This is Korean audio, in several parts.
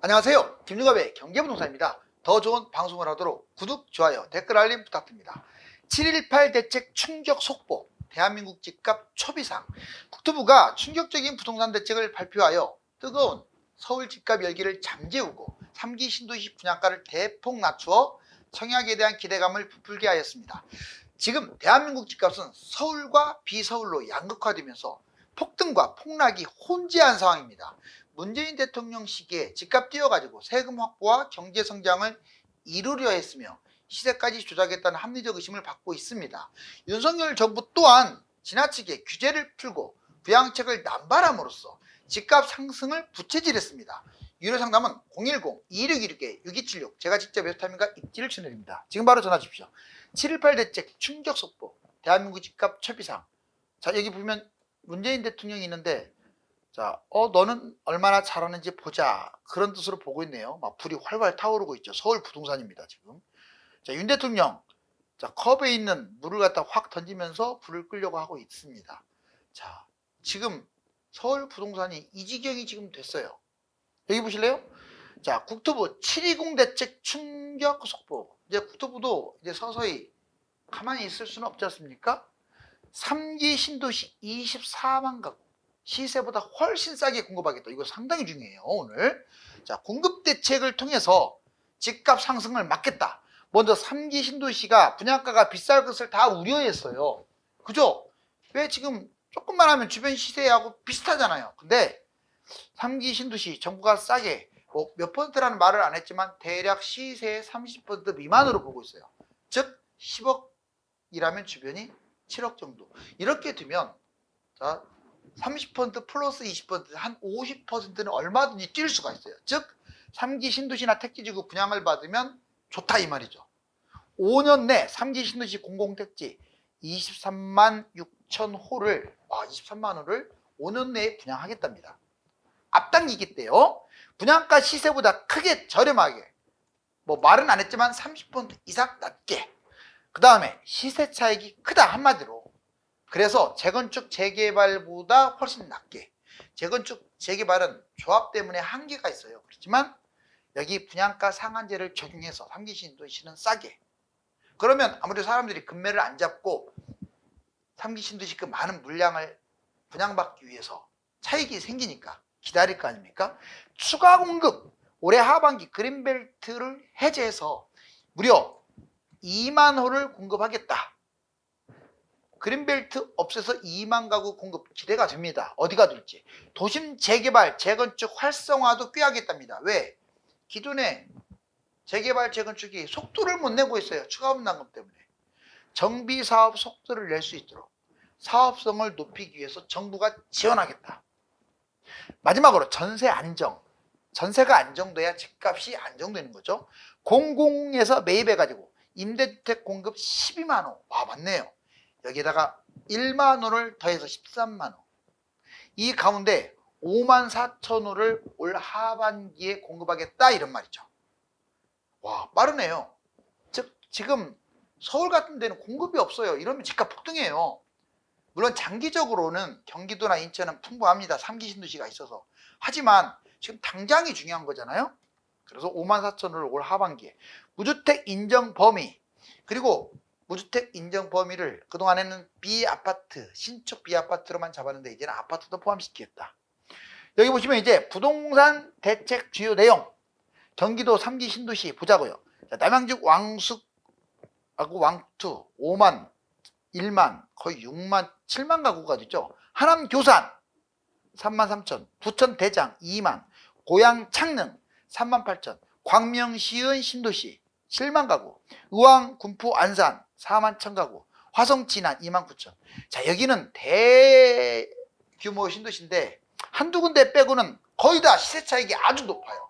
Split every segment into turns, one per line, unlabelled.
안녕하세요. 김유갑의 경제부동산입니다. 더 좋은 방송을 하도록 구독, 좋아요, 댓글 알림 부탁드립니다. 7.18 대책 충격 속보, 대한민국 집값 초비상. 국토부가 충격적인 부동산 대책을 발표하여 뜨거운 서울 집값 열기를 잠재우고 3기 신도시 분양가를 대폭 낮추어 청약에 대한 기대감을 부풀게 하였습니다. 지금 대한민국 집값은 서울과 비서울로 양극화되면서 폭등과 폭락이 혼재한 상황입니다. 문재인 대통령 시기에 집값 띄워가지고 세금 확보와 경제 성장을 이루려 했으며 시세까지 조작했다는 합리적 의심을 받고 있습니다. 윤석열 정부 또한 지나치게 규제를 풀고 부양책을 남발함으로써 집값 상승을 부채질했습니다. 유료 상담은 010-2616-6276 제가 직접 웨스타민과 입지를 추천드립니다. 지금 바로 전화 주십시오. 7.18 대책 충격 속보, 대한민국 집값 초비상. 자, 여기 보면 문재인 대통령이 있는데, 자, 너는 얼마나 잘하는지 보자, 그런 뜻으로 보고 있네요. 막 불이 활활 타오르고 있죠. 서울 부동산입니다, 지금. 자, 윤 대통령, 자, 컵에 있는 물을 갖다 확 던지면서 불을 끄려고 하고 있습니다. 자, 지금 서울 부동산이 이 지경이 지금 됐어요. 여기 보실래요? 자, 국토부 7.20 대책 충격 속보. 이제 국토부도 이제 서서히 가만히 있을 수는 없지 않습니까? 3기 신도시 24만 가구. 시세보다 훨씬 싸게 공급하겠다. 이거 상당히 중요해요, 오늘. 자, 공급 대책을 통해서 집값 상승을 막겠다. 먼저 3기 신도시가 분양가가 비쌀 것을 다 우려했어요. 그죠? 왜 지금 조금만 하면 주변 시세하고 비슷하잖아요. 근데 3기 신도시 정부가 싸게 뭐 몇 퍼센트라는 말을 안 했지만 대략 시세의 30% 미만으로 보고 있어요. 즉 10억이라면 주변이 7억 정도. 이렇게 되면 자, 30% 플러스 20%, 한 50%는 얼마든지 뛸 수가 있어요. 즉 3기 신도시나 택지지구 분양을 받으면 좋다 이 말이죠. 5년 내 3기 신도시 공공택지 23만 6천 호를 23만 호를 5년 내에 분양하겠답니다. 앞당기겠대요. 분양가 시세보다 크게 저렴하게, 뭐 말은 안 했지만 30% 이상 낮게. 그 다음에 시세 차익이 크다 한마디로. 그래서 재건축 재개발보다 훨씬 낮게. 재건축 재개발은 조합 때문에 한계가 있어요. 그렇지만 여기 분양가 상한제를 적용해서 3기 신도시는 싸게. 그러면 아무래도 사람들이 금매를 안 잡고 3기 신도시 그 많은 물량을 분양받기 위해서 차익이 생기니까 기다릴 거 아닙니까? 추가 공급, 올해 하반기 그린벨트를 해제해서 무려 2만 호를 공급하겠다. 그린벨트 없애서 2만 가구 공급 기대가 됩니다. 어디가 될지. 도심 재개발, 재건축 활성화도 꾀하겠답니다. 왜? 기존에 재개발, 재건축이 속도를 못 내고 있어요. 추가 분담금 때문에. 정비사업 속도를 낼 수 있도록 사업성을 높이기 위해서 정부가 지원하겠다. 마지막으로 전세 안정. 전세가 안정돼야 집값이 안정되는 거죠. 공공에서 매입해가지고 임대주택 공급 12만 호. 와, 맞네요. 여기에다가 1만 호를 더해서 13만 호. 이 가운데 5만 4천 호를 올 하반기에 공급하겠다 이런 말이죠. 와, 빠르네요. 즉 지금 서울 같은 데는 공급이 없어요. 이러면 집값 폭등해요. 물론 장기적으로는 경기도나 인천은 풍부합니다. 3기 신도시가 있어서. 하지만 지금 당장이 중요한 거잖아요. 그래서 5만 4천 호를 올 하반기에. 무주택 인정 범위. 그리고 무주택 인정 범위를 그동안에는 비아파트, 신축 비아파트로만 잡았는데 이제는 아파트도 포함시키겠다. 여기 보시면 이제 부동산 대책 주요 내용. 경기도 3기 신도시 보자고요. 자, 남양주 왕숙하고 왕투 5만, 1만, 거의 6만, 7만 가구가 되죠. 하남 교산 3만 3천, 부천 대장 2만, 고양 창릉 3만 8천, 광명 시은 신도시 7만 가구, 의왕 군포 안산 4만 1천 가구, 화성 진안 2만 9천. 자, 여기는 대규모 신도시인데 한두 군데 빼고는 거의 다 시세 차익이 아주 높아요.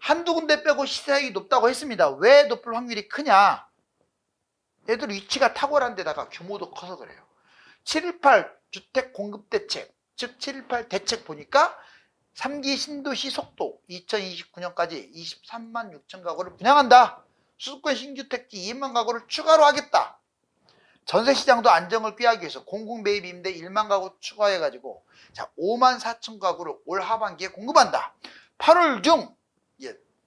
한두 군데 빼고 시세 차익이 높다고 했습니다. 왜 높을 확률이 크냐? 얘들 위치가 탁월한 데다가 규모도 커서 그래요. 7.18 주택 공급 대책, 즉 7.18 대책 보니까 3기 신도시 속도 2029년까지 23만 6천 가구를 분양한다. 수도권 신주택지 2만 가구를 추가로 하겠다. 전세시장도 안정을 꾀하기 위해서 공공매입 임대 1만 가구 추가해가지고 자 5만 4천 가구를 올 하반기에 공급한다. 8월 중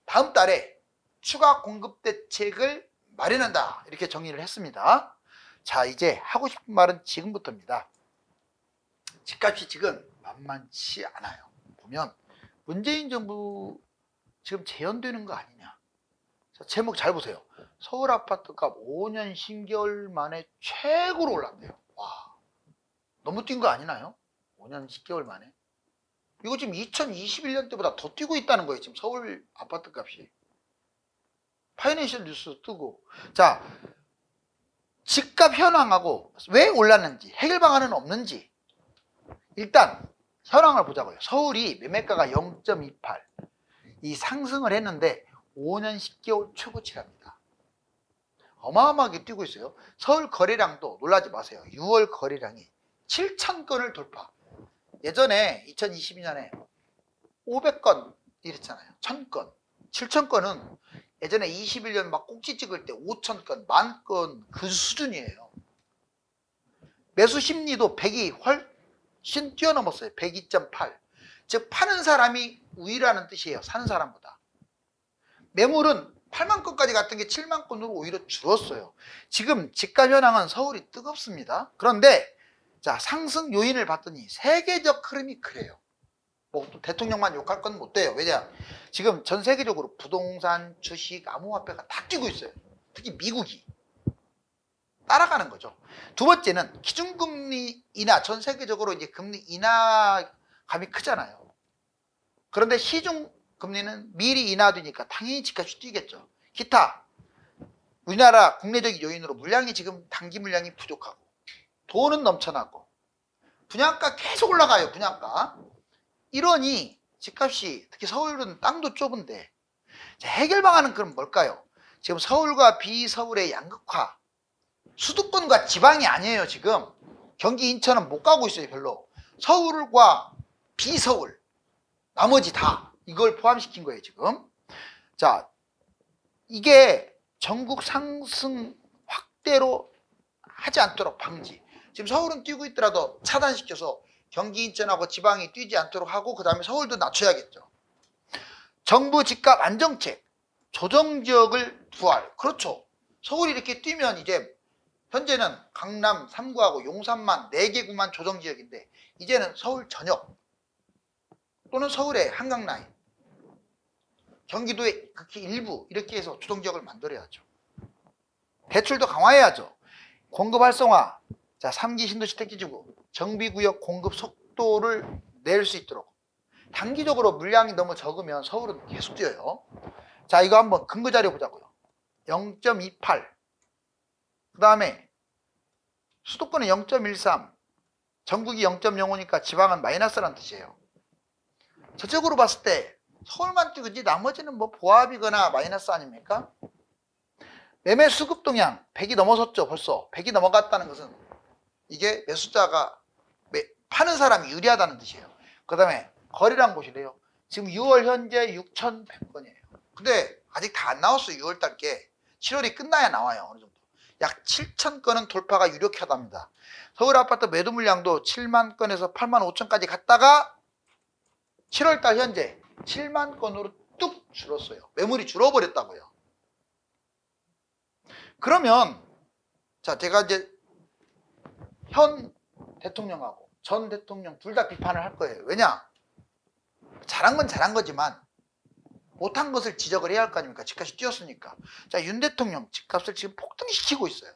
다음 달에 추가 공급 대책을 마련한다. 이렇게 정리를 했습니다. 자, 이제 하고 싶은 말은 지금부터입니다. 집값이 지금 만만치 않아요. 보면 문재인 정부 지금 재연되는 거 아니냐. 자, 제목 잘 보세요. 서울 아파트값 5년 10개월 만에 최고로 올랐대요. 와, 너무 뛴 거 아니나요? 5년 10개월 만에. 이거 지금 2021년 때보다 더 뛰고 있다는 거예요. 지금 서울 아파트 값이. 파이낸셜 뉴스 뜨고. 자, 집값 현황하고 왜 올랐는지, 해결 방안은 없는지. 일단 현황을 보자고요. 서울이 매매가가 0.28. 이 상승을 했는데 5년 10개월 최고치랍니다. 어마어마하게 뛰고 있어요. 서울 거래량도 놀라지 마세요. 6월 거래량이 7,000건을 돌파. 예전에 2022년에 500건 이랬잖아요. 1,000건. 7,000건은 예전에 21년 막 꼭지 찍을 때 5,000건, 10,000건 그 수준이에요. 매수 심리도 100이 훨씬 뛰어넘었어요. 102.8. 즉 파는 사람이 우위라는 뜻이에요. 사는 사람보다. 매물은 8만 건까지 갔던 게 7만 건으로 오히려 줄었어요. 지금 집값 현황은 서울이 뜨겁습니다. 그런데 자, 상승 요인을 봤더니 세계적 흐름이 그래요. 뭐 또 대통령만 욕할 건 못 돼요. 왜냐? 지금 전 세계적으로 부동산, 주식, 암호화폐가 다 뛰고 있어요. 특히 미국이 따라가는 거죠. 두 번째는 기준금리 인하, 전 세계적으로 이제 금리 인하감이 크잖아요. 그런데 시중 금리는 미리 인하되니까 당연히 집값이 뛰겠죠. 기타 우리나라 국내적인 요인으로 물량이 지금 단기 물량이 부족하고 돈은 넘쳐나고 분양가 계속 올라가요. 분양가. 이러니 집값이 특히 서울은 땅도 좁은데 해결 방안은 그럼 뭘까요? 지금 서울과 비서울의 양극화, 수도권과 지방이 아니에요. 지금 경기 인천은 못 가고 있어요. 별로. 서울과 비서울 나머지 다 이걸 포함시킨 거예요. 지금. 자, 이게 전국 상승 확대로 하지 않도록 방지. 지금 서울은 뛰고 있더라도 차단시켜서 경기 인천하고 지방이 뛰지 않도록 하고 그 다음에 서울도 낮춰야겠죠. 정부 집값 안정책, 조정지역을 부활. 그렇죠. 서울이 이렇게 뛰면 이제 현재는 강남 3구하고 용산만 4개 구만 조정지역인데 이제는 서울 전역 또는 서울의 한강라인, 경기도의 극히 일부 이렇게 해서 조정지역을 만들어야죠. 대출도 강화해야죠. 공급 활성화, 자 3기 신도시택지지구 정비구역 공급 속도를 낼 수 있도록. 단기적으로 물량이 너무 적으면 서울은 계속 뛰어요. 자, 이거 한번 근거 자료 보자고요. 0.28. 그 다음에 수도권은 0.13. 전국이 0.05니까 지방은 마이너스라는 뜻이에요. 전적으로 봤을 때 서울만 뛰지 나머지는 뭐 보합이거나 마이너스 아닙니까? 매매 수급 동향 100이 넘어섰죠. 벌써 100이 넘어갔다는 것은 이게 매수자가 파는 사람이 유리하다는 뜻이에요. 그 다음에 거래량 보시래요. 지금 6월 현재 6,100건이에요. 근데 아직 다 안 나왔어요. 6월달 게 7월이 끝나야 나와요. 어느 정도. 약 7,000건은 돌파가 유력하답니다. 서울 아파트 매도 물량도 7만 건에서 8만 5천까지 갔다가 7월달 현재 7만 건으로 뚝 줄었어요. 매물이 줄어버렸다고요. 그러면 자, 제가 이제 현 대통령하고 전 대통령 둘 다 비판을 할 거예요. 왜냐? 잘한 건 잘한 거지만 못한 것을 지적을 해야 할 거 아닙니까? 집값이 뛰었으니까. 자, 윤 대통령 집값을 지금 폭등시키고 있어요.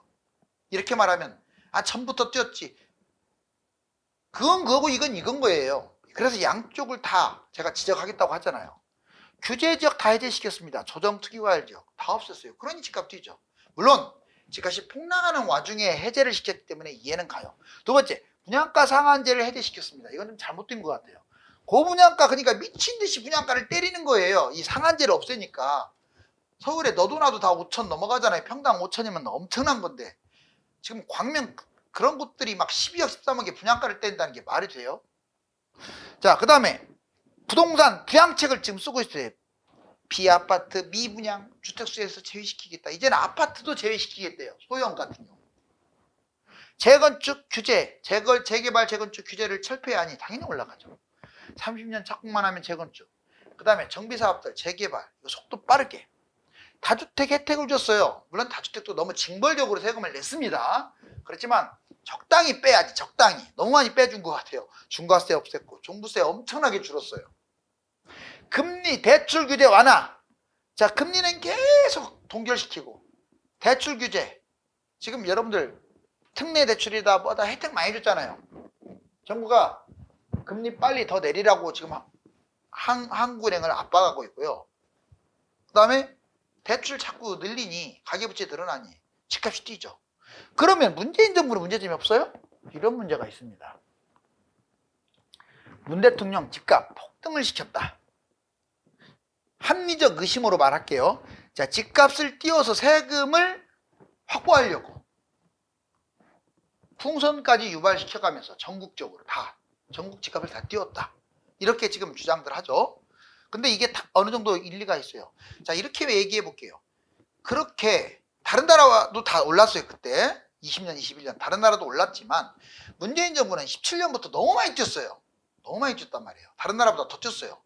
이렇게 말하면 아, 전부터 뛰었지. 그건 그거고 이건 이건 거예요. 그래서 양쪽을 다 제가 지적하겠다고 하잖아요. 규제 지역 다 해제시켰습니다. 조정 특이과열 지역 다 없앴어요. 그러니 집값 뛰죠. 물론 집값이 폭락하는 와중에 해제를 시켰기 때문에 이해는 가요. 두 번째, 분양가 상한제를 해제시켰습니다. 이건 좀 잘못된 것 같아요. 고분양가, 그러니까 미친 듯이 분양가를 때리는 거예요. 이 상한제를 없애니까. 서울에 너도 나도 다 5천 넘어가잖아요. 평당 5천이면 엄청난 건데 지금 광명 그런 곳들이 막 12억 13억에 분양가를 뗀다는 게 말이 돼요? 자, 그 다음에 부동산 부양책을 지금 쓰고 있어요. 비아파트, 미분양, 주택수에서 제외시키겠다. 이제는 아파트도 제외시키겠대요. 소형 같은 경우. 재건축 규제, 재개발 재건축 규제를 철폐하니 당연히 올라가죠. 30년 착공만 하면 재건축. 그 다음에 정비사업들 재개발 이거 속도 빠르게 다주택 혜택을 줬어요. 물론 다주택도 너무 징벌적으로 세금을 냈습니다. 그렇지만 적당히 빼야지. 적당히. 너무 많이 빼준 것 같아요. 중과세 없앴고 종부세 엄청나게 줄었어요. 금리 대출 규제 완화. 자, 금리는 계속 동결시키고 대출 규제. 지금 여러분들 특례 대출이다 뭐다 혜택 많이 줬잖아요. 정부가 금리 빨리 더 내리라고 지금 한국은행을 압박하고 있고요. 그 다음에 대출 자꾸 늘리니 가계부채 늘어나니 집값이 뛰죠. 그러면 문재인 정부는 문제점이 없어요? 이런 문제가 있습니다. 문 대통령 집값 폭등을 시켰다. 합리적 의심으로 말할게요. 자, 집값을 띄워서 세금을 확보하려고 풍선까지 유발시켜가면서 전국적으로 다 전국 집값을 다 띄웠다. 이렇게 지금 주장들 하죠. 근데 이게 어느 정도 일리가 있어요. 자, 이렇게 얘기해 볼게요. 그렇게 다른 나라도 다 올랐어요. 그때 20년, 21년 다른 나라도 올랐지만 문재인 정부는 17년부터 너무 많이 뛰었어요. 너무 많이 뛰었단 말이에요. 다른 나라보다 더 뛰었어요.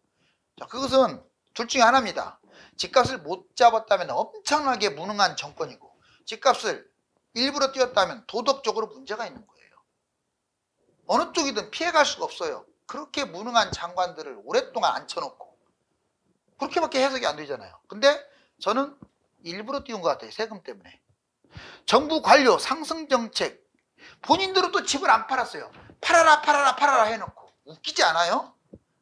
자, 그것은 둘 중에 하나입니다. 집값을 못 잡았다면 엄청나게 무능한 정권이고 집값을 일부러 뛰었다면 도덕적으로 문제가 있는 거예요. 어느 쪽이든 피해갈 수가 없어요. 그렇게 무능한 장관들을 오랫동안 앉혀놓고 그렇게밖에 해석이 안 되잖아요. 근데 저는 일부러 띄운 것 같아요. 세금 때문에. 정부 관료 상승 정책 본인들은 또 집을 안 팔았어요. 팔아라 팔아라 팔아라 해놓고 웃기지 않아요?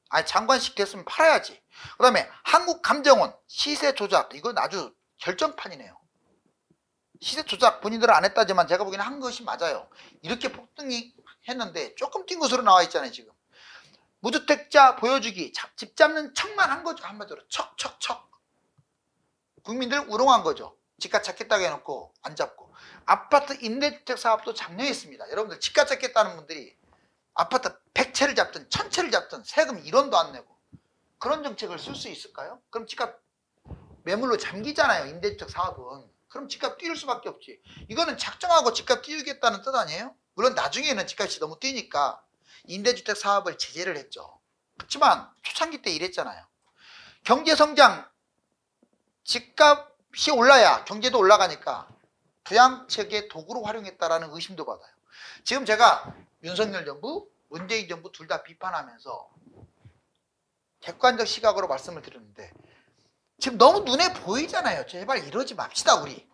아니 장관식 됐으면 팔아야지. 그 다음에 한국감정원 시세 조작 이건 아주 결정판이네요. 시세 조작 본인들은 안 했다지만 제가 보기에는 한 것이 맞아요. 이렇게 폭등이 했는데 조금 뛴 것으로 나와 있잖아요. 지금 무주택자 보여주기 집 잡는 척만 한 거죠. 한마디로 척척척 국민들 우롱한 거죠. 집값 잡겠다고 해놓고 안 잡고 아파트 임대주택 사업도 장려했습니다. 여러분들 집값 잡겠다는 분들이 아파트 100채를 잡든 1000채를 잡든 세금 1원도 안 내고 그런 정책을 쓸 수 있을까요? 그럼 집값 매물로 잠기잖아요. 임대주택 사업은. 그럼 집값 뛸 수밖에 없지. 이거는 작정하고 집값 띄우겠다는 뜻 아니에요? 물론 나중에는 집값이 너무 뛰니까 임대주택 사업을 제재를 했죠. 그렇지만 초창기 때 이랬잖아요. 경제성장 집값이 올라야 경제도 올라가니까 부양책의 도구로 활용했다라는 의심도 받아요. 지금 제가 윤석열 정부, 문재인 정부 둘 다 비판하면서 객관적 시각으로 말씀을 드렸는데 지금 너무 눈에 보이잖아요. 제발 이러지 맙시다 우리.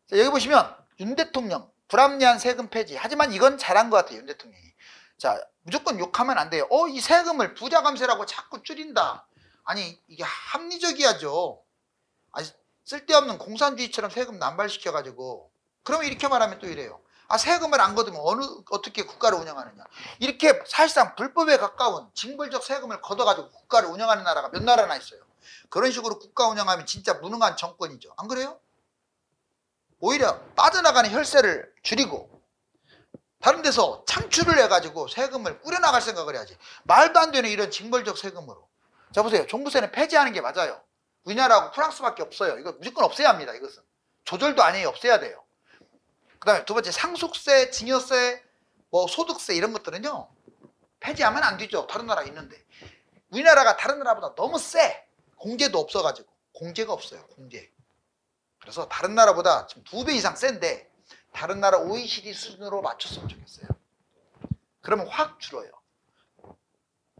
자, 여기 보시면 윤 대통령 불합리한 세금 폐지. 하지만 이건 잘한 것 같아요. 윤 대통령이. 자, 무조건 욕하면 안 돼요. 이 세금을 부자 감세라고 자꾸 줄인다. 아니 이게 합리적이야죠. 아니 쓸데없는 공산주의처럼 세금 남발시켜가지고 그러면 이렇게 말하면 또 이래요. 세금을 안 걷으면 어떻게 국가를 운영하느냐. 이렇게 사실상 불법에 가까운 징벌적 세금을 걷어가지고 국가를 운영하는 나라가 몇 나라나 있어요. 그런 식으로 국가 운영하면 진짜 무능한 정권이죠. 안 그래요? 오히려 빠져나가는 혈세를 줄이고 다른 데서 창출을 해가지고 세금을 꾸려나갈 생각을 해야지. 말도 안 되는 이런 징벌적 세금으로. 자 보세요. 종부세는 폐지하는 게 맞아요. 우리나라하고 프랑스밖에 없어요. 이거 무조건 없애야 합니다. 이것은 조절도 아니에요. 없애야 돼요. 그 다음에 두 번째 상속세, 증여세, 소득세 이런 것들은요 폐지하면 안 되죠. 다른 나라 있는데 우리나라가 다른 나라보다 너무 세. 공제도 없어가지고 공제가 없어요. 공제. 그래서 다른 나라보다 지금 2배 이상 센데 다른 나라 OECD 수준으로 맞췄으면 좋겠어요. 그러면 확 줄어요.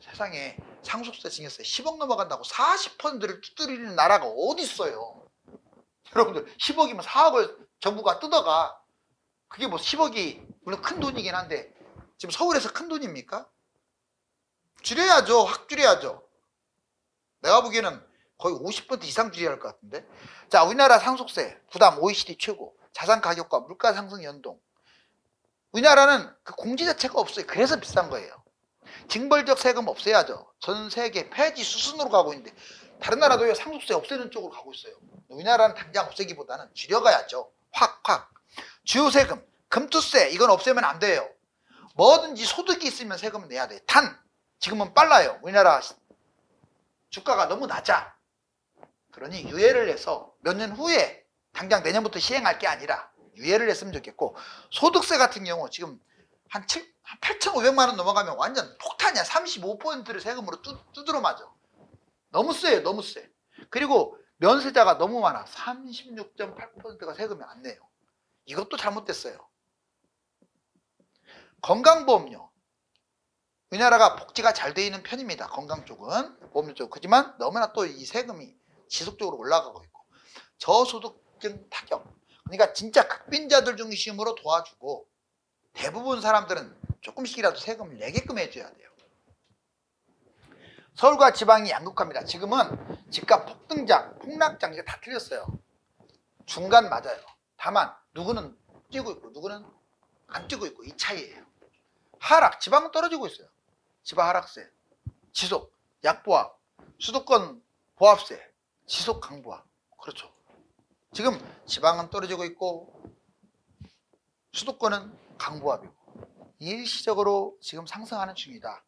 세상에 상속세, 증여세 10억 넘어간다고 40%를 두드리는 나라가 어디 있어요. 여러분들 10억이면 4억을 정부가 뜯어가. 그게 10억이 물론 큰 돈이긴 한데 지금 서울에서 큰 돈입니까? 줄여야죠. 확 줄여야죠. 내가 보기에는 거의 50% 이상 줄여야 할 것 같은데. 자, 우리나라 상속세 부담 OECD 최고. 자산 가격과 물가 상승 연동. 우리나라는 그 공제 자체가 없어요. 그래서 비싼 거예요. 징벌적 세금 없애야죠. 전 세계 폐지 수순으로 가고 있는데 다른 나라도 상속세 없애는 쪽으로 가고 있어요. 우리나라는 당장 없애기보다는 줄여가야죠. 확. 주요 세금, 금투세 이건 없애면 안 돼요. 뭐든지 소득이 있으면 세금을 내야 돼. 단 지금은 빨라요. 우리나라 주가가 너무 낮아. 그러니 유예를 해서 몇 년 후에 당장 내년부터 시행할 게 아니라 유예를 했으면 좋겠고 소득세 같은 경우 지금 한 8,500만 원 넘어가면 완전 폭탄이야. 35%를 세금으로 두드러 맞아. 너무 세요. 너무 세. 그리고 면세자가 너무 많아. 36.8%가 세금이 안 내요. 이것도 잘못됐어요. 건강보험료. 우리나라가 복지가 잘 돼 있는 편입니다. 건강 쪽은. 보험료 쪽. 그렇지만 너무나 또 이 세금이 지속적으로 올라가고 있고. 저소득층 타격. 그러니까 진짜 극빈자들 중심으로 도와주고 대부분 사람들은 조금씩이라도 세금을 내게끔 해줘야 돼요. 서울과 지방이 양극화입니다. 지금은 집값 폭등장, 폭락장 이게 다 틀렸어요. 중간 맞아요. 다만 누구는 뛰고 있고 누구는 안 뛰고 있고 이 차이예요. 하락, 지방은 떨어지고 있어요. 지방 하락세, 지속, 약보합, 수도권 보합세, 지속 강보합. 그렇죠. 지금 지방은 떨어지고 있고 수도권은 강보합이고 일시적으로 지금 상승하는 중이다.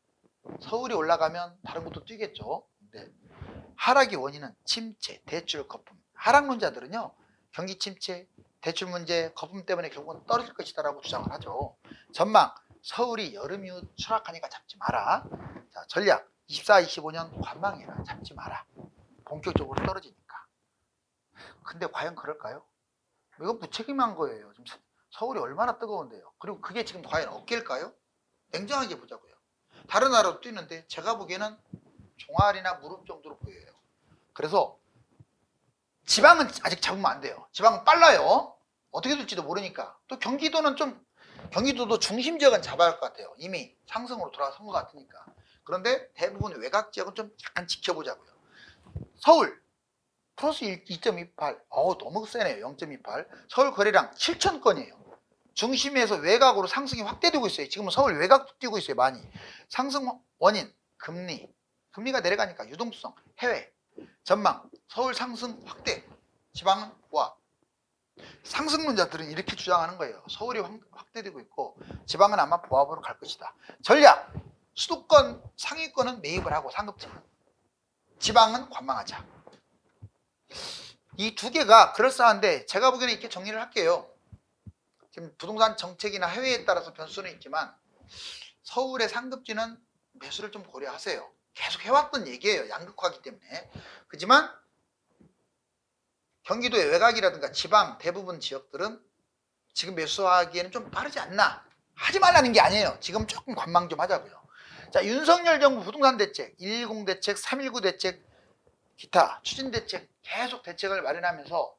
서울이 올라가면 다른 곳도 뛰겠죠. 근데 하락의 원인은 침체, 대출, 거품. 하락론자들은요, 경기 침체, 대출 문제, 거품 때문에 결국은 떨어질 것이다라고 주장을 하죠. 전망, 서울이 여름 이후 추락하니까 잡지 마라. 자, 전략, 24, 25년 관망해라. 잡지 마라. 본격적으로 떨어지니까. 근데 과연 그럴까요? 이거 무책임한 거예요. 지금 서울이 얼마나 뜨거운데요. 그리고 그게 지금 과연 어깨일까요? 냉정하게 보자고요. 다른 나라도 뛰는데 제가 보기에는 종아리나 무릎 정도로 보여요. 그래서 지방은 아직 잡으면 안 돼요. 지방은 빨라요. 어떻게 될지도 모르니까. 또 경기도는 경기도도 중심 지역은 잡아야 할 것 같아요. 이미 상승으로 돌아선 것 같으니까. 그런데 대부분 외곽 지역은 좀 약간 지켜보자고요. 서울 플러스 2.28. 너무 세네요. 0.28. 서울 거래량 7천 건이에요. 중심에서 외곽으로 상승이 확대되고 있어요. 지금은 서울 외곽도 뛰고 있어요. 많이. 상승 원인, 금리가 내려가니까 유동성, 해외, 전망, 서울 상승 확대, 지방은 보합. 상승론자들은 이렇게 주장하는 거예요. 서울이 확대되고 있고 지방은 아마 보합으로 갈 것이다. 전략, 수도권 상위권은 매입을 하고 상급층은, 지방은 관망하자. 이 두 개가 그럴싸한데 제가 보기에는 이렇게 정리를 할게요. 지금 부동산 정책이나 해외에 따라서 변수는 있지만 서울의 상급지는 매수를 좀 고려하세요. 계속 해왔던 얘기예요. 양극화이기 때문에. 그렇지만 경기도의 외곽이라든가 지방 대부분 지역들은 지금 매수하기에는 좀 빠르지 않나. 하지 말라는 게 아니에요. 지금 조금 관망 좀 하자고요. 자, 윤석열 정부 부동산 대책, 110 대책, 319 대책, 기타 추진 대책 계속 대책을 마련하면서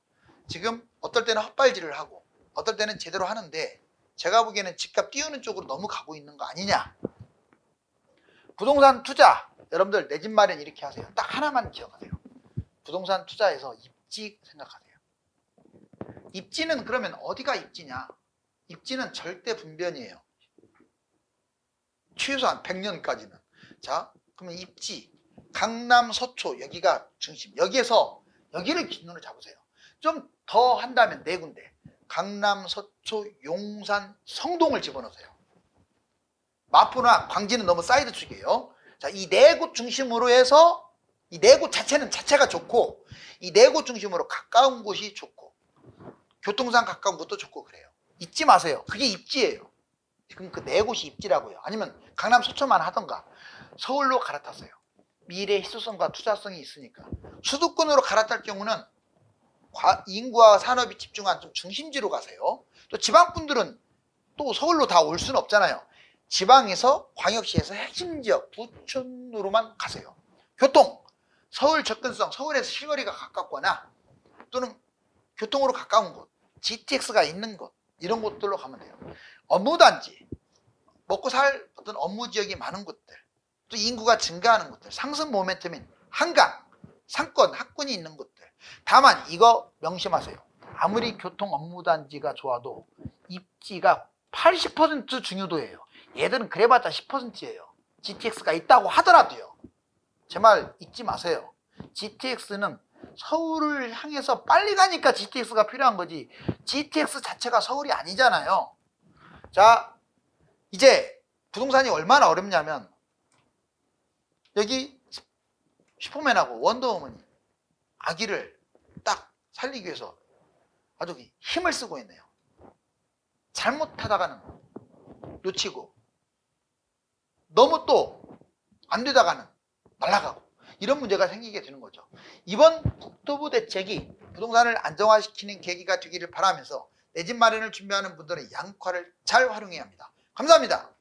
지금 어떨 때는 헛발질을 하고 어떨 때는 제대로 하는데 제가 보기에는 집값 띄우는 쪽으로 너무 가고 있는 거 아니냐. 부동산 투자, 여러분들 내 집 마련 이렇게 하세요. 딱 하나만 기억하세요. 부동산 투자에서 입지 생각하세요. 입지는 그러면 어디가 입지냐? 입지는 절대 분변이에요. 최소한 100년까지는. 자, 그러면 입지 강남, 서초 여기가 중심. 여기를 기준으로 잡으세요. 좀 더 한다면 네 군데. 강남, 서초, 용산, 성동을 집어넣으세요. 마포나 광진은 너무 사이드 축이에요. 자, 이 네 곳 중심으로 해서 이 네 곳 자체가 좋고 이 네 곳 중심으로 가까운 곳이 좋고 교통상 가까운 곳도 좋고 그래요. 잊지 마세요. 그게 입지예요. 지금 그 네 곳이 입지라고요. 아니면 강남, 서초만 하던가 서울로 갈아타세요. 미래 희소성과 투자성이 있으니까. 수도권으로 갈아탈 경우는 인구와 산업이 집중한 좀 중심지로 가세요. 또 지방분들은 또 서울로 다 올 수는 없잖아요. 지방에서 광역시에서 핵심 지역 부촌으로만 가세요. 교통, 서울 접근성, 서울에서 실거리가 가깝거나 또는 교통으로 가까운 곳, GTX가 있는 곳 이런 곳들로 가면 돼요. 업무단지, 먹고 살 어떤 업무 지역이 많은 곳들, 또 인구가 증가하는 곳들, 상승 모멘텀인 한강, 상권, 학군이 있는 곳들. 다만 이거 명심하세요. 아무리 교통 업무단지가 좋아도 입지가 80% 중요도예요. 얘들은 그래봤자 10%예요. GTX가 있다고 하더라도요. 제 말 잊지 마세요. GTX는 서울을 향해서 빨리 가니까 GTX가 필요한 거지 GTX 자체가 서울이 아니잖아요. 자, 이제 부동산이 얼마나 어렵냐면 여기 슈퍼맨하고 원더우먼이 아기를 딱 살리기 위해서 아주 힘을 쓰고 있네요. 잘못하다가는 놓치고 너무 또 안 되다가는 날아가고 이런 문제가 생기게 되는 거죠. 이번 국토부 대책이 부동산을 안정화시키는 계기가 되기를 바라면서 내 집 마련을 준비하는 분들은 양육화를 잘 활용해야 합니다. 감사합니다.